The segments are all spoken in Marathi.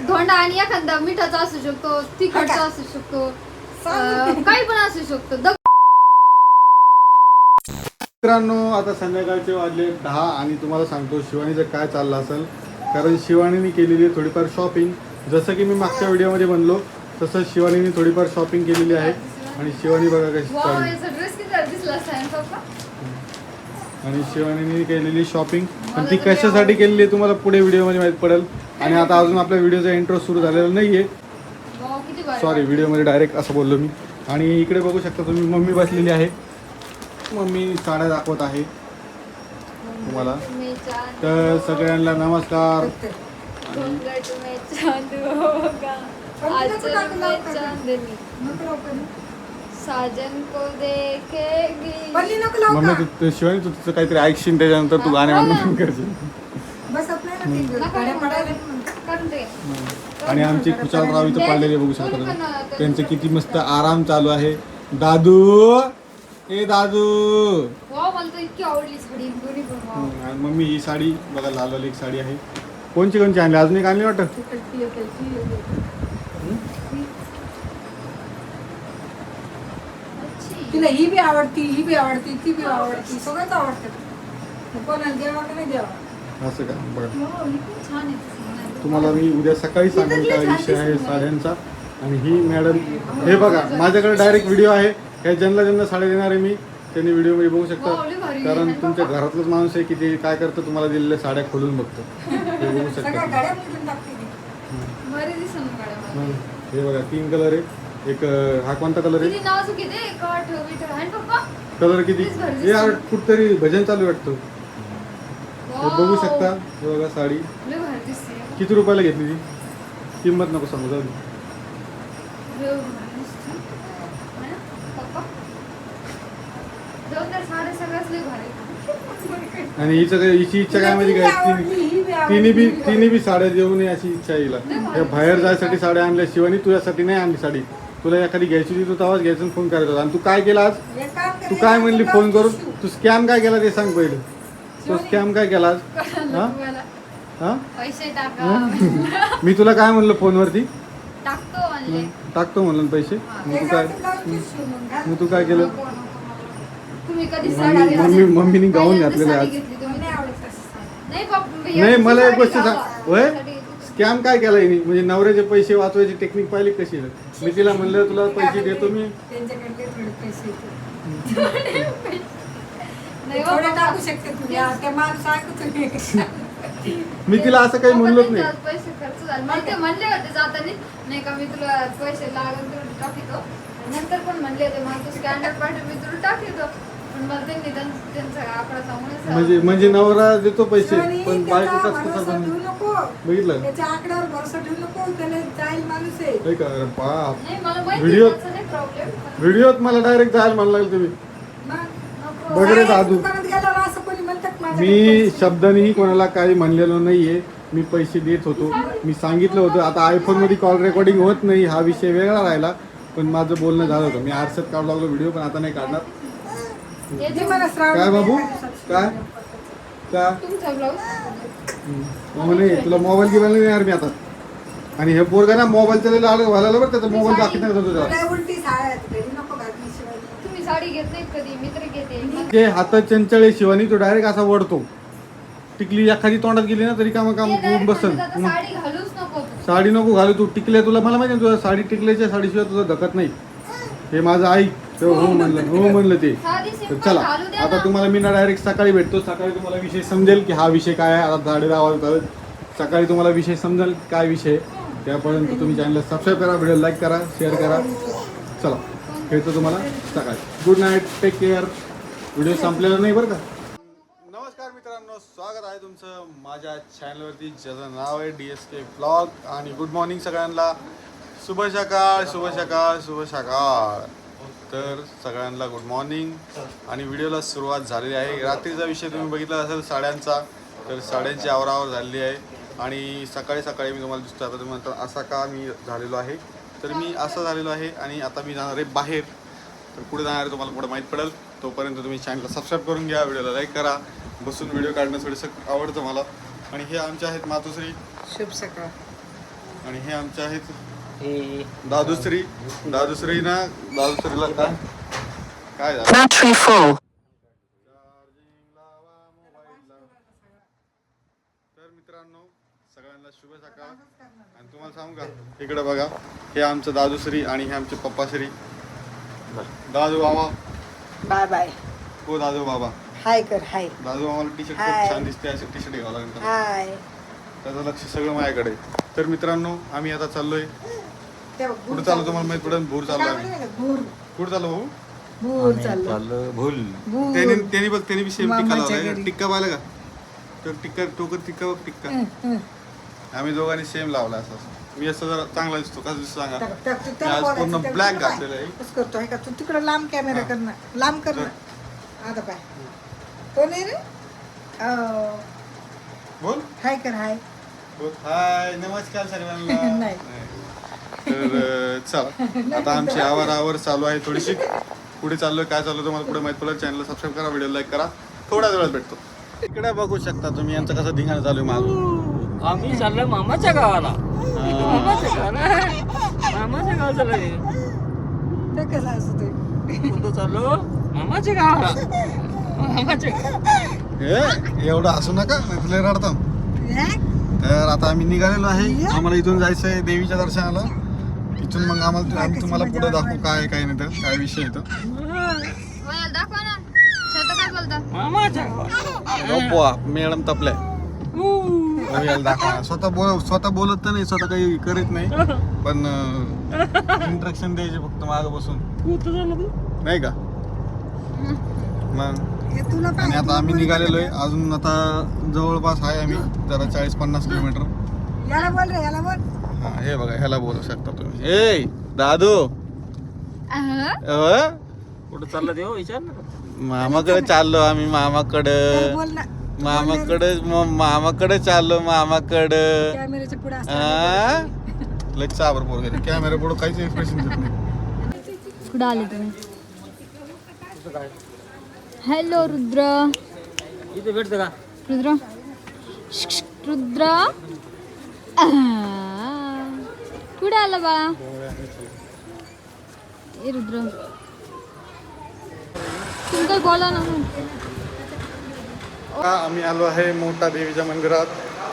धोंडा आणि एखादा मिठाचा असू शकतो, तिखटचा असू शकतो, काही पण असू शकतो. मित्रांनो, आता संध्याकाळचे वाजले 10 आणि तुम्हाला सांगतो शिवानीचं काय चाललं असेल. कारण शिवानीने केलेली आहे थोडीफार शॉपिंग. जसं की मी मागच्या व्हिडिओमध्ये म्हणलो तसं शिवानीने थोडीफार शॉपिंग केलेली आहे. आणि शिवानी बघा कशी आणि शिवानीने केलेली शॉपिंग आणि ती कशासाठी केलेली आहे तुम्हाला पुढे व्हिडिओमध्ये माहीत पडेल. आणि आता अजून आपल्या व्हिडिओचा इंट्रो सुरू झालेला नाहीये. सॉरी, व्हिडिओमध्ये डायरेक्ट असं बोललो मी. आणि इकडे बघू शकता तुम्ही मम्मी बसलेली आहे. मम्मी साड्या दाखवत आहे तुम्हाला. तर सगळ्यांना नमस्कार. साजन को देखेगी. मम्मी तू शिवानी तू तुझं काहीतरी ऐकशील त्याच्यानंतर तू गाणे म्हणून करशील. आणि आमची कुशालराव इथं पडलेले बघू शकता. त्यांचं किती मस्त आराम चालू आहे. दादू ए दादू. आणि मम्मी ही साडी बघा लाल एक साडी आहे. कोणची आणली? अजून एक आणली वाटत. तिला ही बी आवडती, ही बी आवडती, ती बी आवडती, सगळंच आवडतं. कोणाला द्यावा का नाही द्यावा असं का? बघा तुम्हाला मी उद्या सकाळी सांगेन काय विषय आहे साड्यांचा. आणि ही मॅडम हे बघा माझ्याकडे डायरेक्ट व्हिडिओ आहे. ह्या ज्यांना साड्या देणार आहे मी त्यांनी व्हिडिओमध्ये बघू शकता. कारण तुमच्या घरातलंच माणूस आहे की ते काय करतं तुम्हाला दिलेल्या साड्या खोलून बघतो. हे बघू शकता. हे बघा 3 कलर आहे. एक हा कोणता कलर आहे? कलर किती यार कुठतरी भजन चालू वाटतं. हे बघू शकता. हे बघा साडी किती रुपयाला घेतली ती? किंमत नको सांगू जाऊ. आणि हिची इच्छा काय माहिती काय? तिने बी साड्या देऊ नये अशी इच्छा येईल. बाहेर जायसाठी साड्या आणल्या. शिवानी तुझ्यासाठी नाही आणली साडी. तुला एखादी घ्यायची होती तू तेव्हाच घ्यायचं फोन करायचा होता. आणि तू काय केला आज? तू काय म्हणली फोन करून? तू स्कॅम काय केला ते सांग पहिलं. तो स्कॅम काय केला आज? मी तुला काय म्हणलं फोनवरती? टाकतो म्हणलं पैसे. मग तू काय केलं? मम्मीने गाऊन घातलेलं आज. नाही मला एक गोष्ट सांग. होय स्कॅम काय केला हिने? म्हणजे नवऱ्याचे पैसे वाचवायची टेक्निक पाहिली कशी? मी तिला म्हणलं तुला पैसे देतो मी. मी तिला असं काही म्हणलोच नाही. पैसे खर्च झाले ते म्हणले होते जाताना नाही का मी तुला पैसे लागून तुला टाकतो. नंतर पण म्हणले होते मला तू स्कॅनर पाठव मी तुला टाकतो. पण मला त्यांनी त्यांचा आकडा सांगून म्हणजे नवरा देतो पैसे पण बायको कसं बघितलं व्हिडिओत मला डायरेक्ट जायला म्हणलं लागलं तुम्ही. बघ दादू मी शब्दानेही कोणाला काही म्हणलेलं नाहीये. मी पैसे देत होतो. मी सांगितलं होतं. आता आयफोन मध्ये कॉल रेकॉर्डिंग होत नाही हा विषय वेगळा राहिला. पण माझं बोलणं झालं होतं. मी आरशात काढू लागलो व्हिडिओ पण आता नाही काढणार. काय बाबू काय का म्हणे तुला मोबाईल घेऊन नाही यार मी आता. आणि हे पोरगा ना मोबाईल चालू आलं व्हायला बरं त्याचा मोबाईल दाखवत नाही. ते हातात चंचळे शिवानी तो डायरेक्ट असा वडतो. टिकली एखादी तोंडात गेली ना तरी काम बसल. साडी नको घालू तू. टिकल्या तुला मला माहिती तुझ्या साडी टिकल्याच्या साडीशिवाय तुझं धकत नाही. हे माझं आई हो म्हणलं ते. तर चला आता तुम्हाला मी ना डायरेक्ट सकाळी भेटतो. सकाळी तुम्हाला विषय समजेल की हा विषय काय आहे. आता 10:30 वाजता सकाळी तुम्हाला विषय समजेल काय विषय. त्यापर्यंत तुम्ही चॅनलला सबस्क्राईब करा, व्हिडिओ लाईक करा, शेअर करा. चला भेटतो तुम्हाला सकाळी. Good night, take care. Video संपलेला नाही बरं का. नमस्कार मित्रांनो, स्वागत आहे तुमचं माझ्या चॅनलवरती ज्याचं नाव आहे DSK ब्लॉग. आणि गुड मॉर्निंग सगळ्यांना. शुभ सकाळ शुभ सकाळ शुभ सकाळ. तर सगळ्यांना गुड मॉर्निंग. आणि व्हिडिओला सुरुवात झालेली आहे. रात्रीचा विषय तुम्ही बघितला असेल साड्यांचा. तर साड्यांची आवरावर झालेली आहे. आणि सकाळी सकाळी मी तुम्हाला दिसतो. आता तुम्ही म्हणता असा का मी झालेलो आहे. तर मी असं झालेलो आहे. आणि आता मी जाणार आहे बाहेर. तर पुढे जाणार आहे तुम्हाला पुढे माहीत पडेल. तोपर्यंत तुम्ही चॅनलला सबस्क्राईब करून घ्या, व्हिडिओला लाईक करा. बसून व्हिडिओ काढणं थोडंसं आवडतं मला. आणि हे आमचे आहेत मातोश्री. शुभ सकाळ. आणि हे आमचे आहेत दादूश्री. दादूश्रीला काय काय झालं? Battery full. तर मित्रांनो सगळ्यांना शुभ सकाळ. आणि तुम्हाला सांगू का इकडे बघा हे आमचं दादूश्री आणि हे आमचे पप्पाश्री. दादू बाबा बाय बाय. हो दादू बाबा. हाय कर हाय. दादू बाबाला टी शर्ट हाय. खूप छान दिसते असे टी शर्ट घ्यावं लागेल त्याला. हाय. त्याचं लक्ष सगळं माझ्याकडे आहे. तर मित्रांनो आम्ही आता चाललोय कुठं चाललो तुम्हाला माहित पडेल. भूर चाललो आम्ही. भूर कुठं चाललो भाऊ? भूर चाललो. भूल भूर. त्यांनी बघ त्यांनी बी सेम टिक्का मामाच्या लावलाय. घरी. टिक्का पाहिलं का? तर टिक्का टोकर टिक्का बघ टिक्का. आम्ही दोघांनी सेम लावला असं. मी असं जरा चांगला दिसतो कसं दिसतो सांगा. मी आज पूर्ण ब्लॅक घातलेलं आहे. कसं करतो आहे का तू तिकडे लांब कॅमेरा कर ना. लांब कर ना. आता पाय तो नाही रे. बोल हाय कर हाय. बोल हाय नमस्कार सर्वांना. नाही. तर चला आता आमची आवर चालू आहे थोडीशी. पुढे चाललोय काय चालू तुम्हाला पुढे माहित पडेल. चॅनलला सबस्क्राईब करा, व्हिडिओ लाईक करा. थोड्याच वेळात भेटतो. इकडे बघू शकता तुम्ही यांचं कसं धिंगाणं चालू आहे मागून. आम्ही चाललोय मामाच्या गावाला. मामाच्या गावाला चाललोय. ते कसं असतं कुठं चाललो? मामाच्या गावाला. एवढं असू नका नाही तुला रडतो. तर आता आम्ही निघालेलो आहे. आम्हाला इथून जायचं आहे देवीच्या दर्शनाला. इथून मग आम्ही तुम्हाला पुढे दाखवू काय काय नाही तर काय विषय येतो. दाखवा ना स्वतः काय बोलता. मामाच्या गावाला. मॅडम तपल्या दाखवा. स्वतः बोलत तर नाही, स्वतः काही करीत नाही, पण इंट्रॅक्शन द्यायचे फक्त मागं बसून नाही का. मग आणि आता आम्ही निघालेलो आहे. अजून आता जवळपास आहे आम्ही जरा 40-50 किलोमीटर. याला बोल रे याला बोल. हा हे बघा ह्याला बोलू शकता तुम्ही. ए दादू कुठं चाललं देव विचार ना. मामाकडे चाललो आम्ही. मामाकडं बोल ना. मामाकडे चाललो. मामाकडं कॅमेऱ्याच्या पुढे असं लय चाबर पोरगे कॅमेरा पुढे काहीच एक्सप्रेशन देत नाही. कुठं आले तुम्ही? हॅलो रुद्र. इथे भेटतं का? रुद्र रुद्र कुठे आला बाळा? ए रुद्र तुम्ही काय बोला ना. आम्ही आलो आहे मोठा देवीच्या मंदिरात.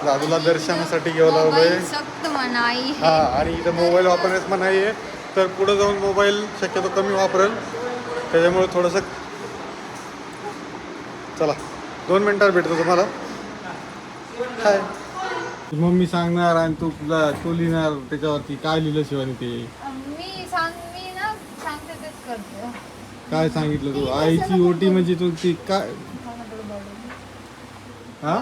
दादूला दर्शनासाठी घेऊन आलोय. सक्त मनाई हा आणि इथं मोबाईल वापरण्यास मनाई आहे. तर पुढे जाऊन मोबाईल शक्यतो कमी वापरेल. त्याच्यामुळे थोडंसं चला 2 मिनिटात भेटतो तुम्हाला. काय मम्मी सांगणार आणि तू लिहिणार त्याच्यावरती काय लिहिलं शिवानी ते मी ना सांगते तेच करतो. काय सांगितलं तू आईची ओटी म्हणजे तू ती काय हा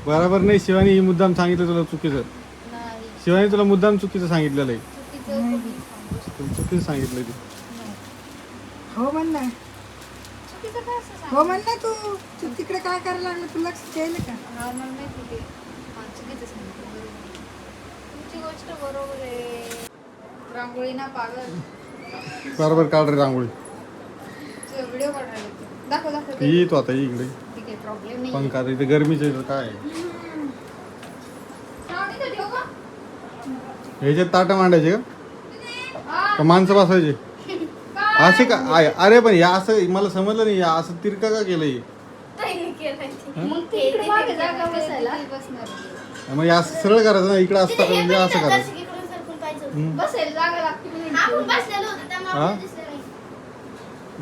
बरोबर नाही. शिवानी ही मुद्दाम सांगितलं तुला चुकीचं. शिवानी तुला मुद्दाम चुकीचं सांगितलेलं आहे. चुकीचं सांगितलं तू. हो म्हण ना. हो म्हण ना तू. तू तिकडे काय करायला लागलं तू लक्ष द्यायला का? तुमची गोष्ट बरोबर आहे. रांगोळी ना पागल. बरोबर काढ रे रांगोळी. व्हिडिओ काढायला दाखव ये तू आता इकडे. ठीक आहे प्रॉब्लेम नाही. पंखा इथे गरमीचं आहे काय आहे? ह्याच्यात ताटं मांडायचे का माणसं बसायचे असे का? अरे पण या असं मला समजलं नाही. या असं तिरका का केलंय? मग या असं सरळ करायचं ना. इकडे असतं म्हणजे असं करायचं. हा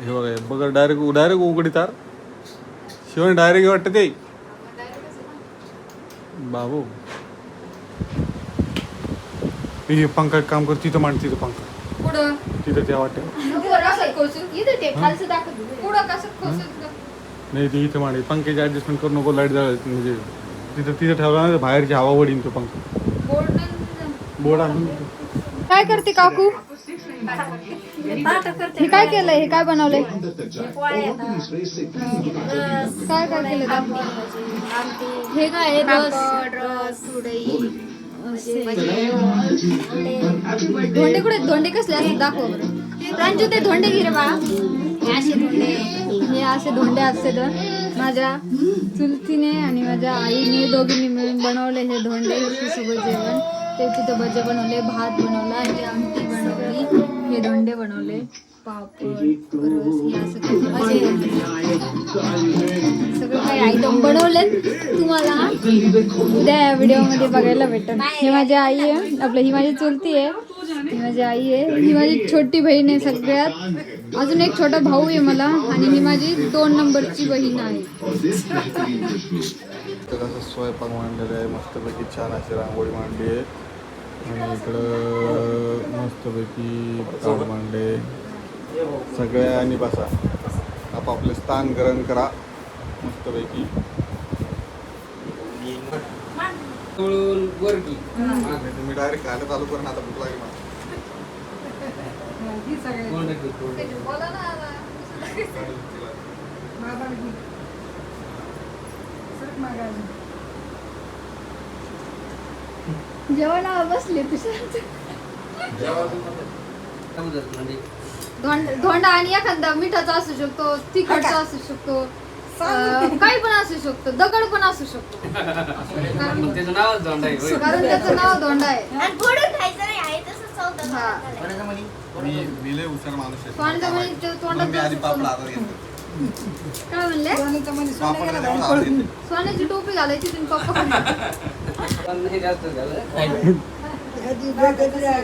हे बघा बघा डायरेक्ट उघडी तार. शिवाय डायरेक्ट वाटतं ते बाबू. हे पंखा काम कर तिथं मांड. तिथं पंखा तिथं त्या वाटतं नाही. ते इथं मांड. पंख्याची ऍडजस्टमेंट करू नको. लाईट जाळ म्हणजे तिथं ठेवला ना बाहेरची हवा वडीन तो पंखा. बोर्ड आणून काय करते काकू? हे काय केलंय? हे काय बनवलंय? काय केलं? हे काय धोंडे कुठे? धोंडे कसले असतात दाखव बरं. प्रांजू ते धोंडे घे रे बाळा. हे असे धोंडे असते तर माझ्या चुलतीने आणि माझ्या आईने दोघींनी मिळून बनवले हे धोंडे सोबत जेवण. ते तिथं भजे बनवले, भात बनवला, आणि आमटी बनवली, हे धोंडे बनवले, पापड, रस, हे असं काही सगळं काही आयटम बनवलेत. तुम्हाला उद्या या व्हिडिओमध्ये बघायला भेटेल. ही माझी आई आहे, ही माझी चुलती आहे, ही माझी आई आहे, ही माझी छोटी बहीण आहे सगळ्यात. अजून एक छोटा भाऊ आहे मला, आणि ही माझी 2 नंबरची बहीण आहे. तर असं स्वयंपाक मांडलेला आहे, मस्तपैकी छान अशी रांगोळी मांडली आहे, आणि इकडं मस्तपैकी ताट मांडले. सगळ्यांनी बसा, आपापले स्थान ग्रहण करा मस्तपैकी. तुम्ही डायरेक्ट खायला चालू करून आता भूक लागली मला. ही सगळ्यात बोला ना आता. बाबा घे. सरक मागायला. जेवायला बसले धोंडा आणि एखादा मिठाचा असू शकतो, तिखटचा असू शकतो, काही पण असू शकतो, दगड पण असू शकतो, कारण त्याचं नाव धोंडा आहे. हा. मी लय हुशार माणूस आहे. तोंडाचं म्हणजे तोंडात आधी पापड हातात घेतो. काय म्हणले? सोन्याचं म्हणजे सोनं पापड गेलं नाही बाहेर हातात पडून. घेते. सोन्याची टोपी घालायची तुम्ही पप्पा. कधी- कधी- कधी-